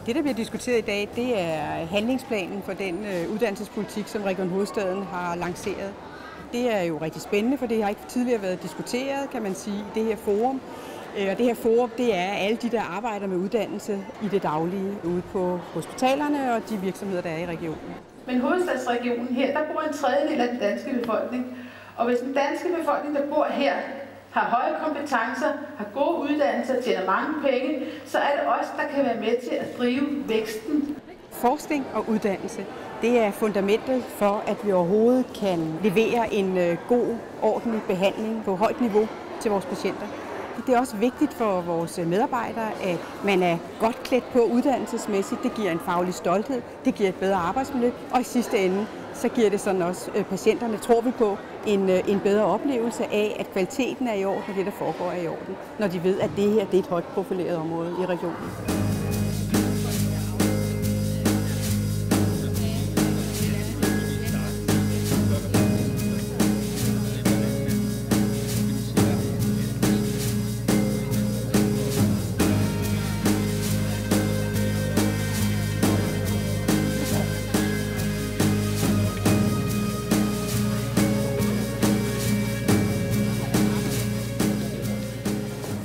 Det, der bliver diskuteret i dag, det er handlingsplanen for den uddannelsespolitik, som Region Hovedstaden har lanceret. Det er jo rigtig spændende, for det har ikke tidligere været diskuteret, kan man sige, i det her forum. Og det her forum, det er alle de, der arbejder med uddannelse i det daglige ude på hospitalerne og de virksomheder, der er i regionen. Men hovedstadsregionen her, der bor en tredjedel af den danske befolkning. Og hvis den danske befolkning, der bor her, har høje kompetencer, har gode uddannelser, tjener mange penge, så er det os, der kan være med til at drive væksten. Forskning og uddannelse, det er fundamentet for, at vi overhovedet kan levere en god, ordentlig behandling på højt niveau til vores patienter. Det er også vigtigt for vores medarbejdere, at man er godt klædt på uddannelsesmæssigt. Det giver en faglig stolthed, det giver et bedre arbejdsmiljø, og i sidste ende, så giver det sådan også patienterne, tror vi på, en bedre oplevelse af, at kvaliteten er i orden, og det, der foregår, er i orden, når de ved, at det her det er et højt profileret område i regionen.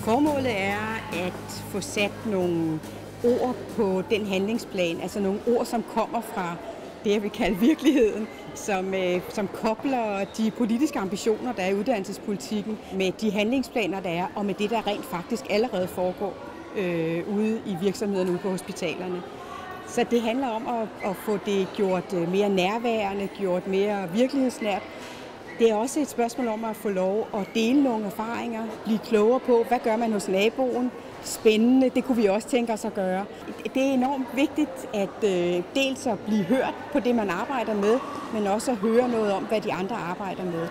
Formålet er at få sat nogle ord på den handlingsplan, altså nogle ord, som kommer fra det, jeg vil kalde virkeligheden, som kobler de politiske ambitioner, der er i uddannelsespolitikken, med de handlingsplaner, der er, og med det, der rent faktisk allerede foregår ude i virksomhederne, ude på hospitalerne. Så det handler om at få det gjort mere nærværende, gjort mere virkelighedsnært. Det er også et spørgsmål om at få lov at dele nogle erfaringer, blive klogere på, hvad gør man hos naboen. Spændende, det kunne vi også tænke os at gøre. Det er enormt vigtigt at dels at blive hørt på det, man arbejder med, men også at høre noget om, hvad de andre arbejder med.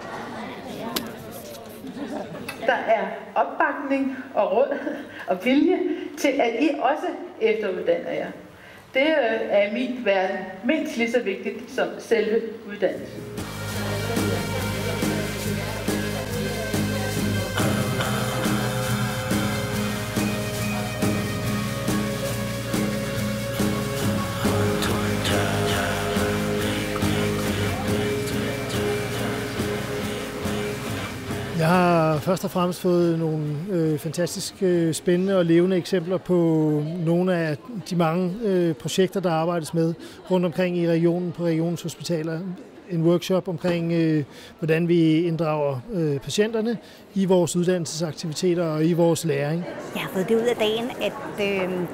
Der er opbakning og råd og vilje til, at I også efteruddanner jer. Det er i min verden mindst lige så vigtigt som selve uddannelsen. Jeg har først og fremmest fået nogle fantastisk spændende og levende eksempler på nogle af de mange projekter, der arbejdes med rundt omkring i regionen på regionens hospitaler. En workshop omkring, hvordan vi inddrager patienterne i vores uddannelsesaktiviteter og i vores læring. Jeg har fået det ud af dagen, at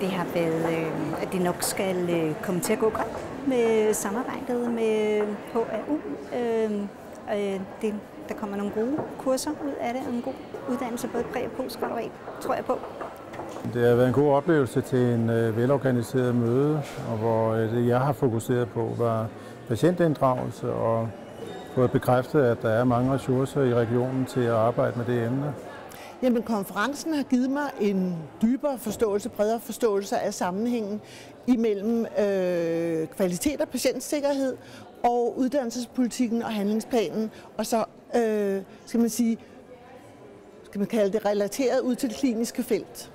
det har været, at det nok skal komme til at gå godt med samarbejdet med HAU. Der kommer nogle gode kurser ud af det, og en god uddannelse, både præ- og postgraduat, tror jeg på. Det har været en god oplevelse til en velorganiseret møde, og hvor det, jeg har fokuseret på, var patientinddragelse og fået bekræftet, at der er mange ressourcer i regionen til at arbejde med det emne. Jamen, konferencen har givet mig en dybere forståelse, bredere forståelse af sammenhængen imellem kvalitet og patientsikkerhed og uddannelsespolitikken og handlingsplanen, og så skal man kalde det relateret ud til det kliniske felt.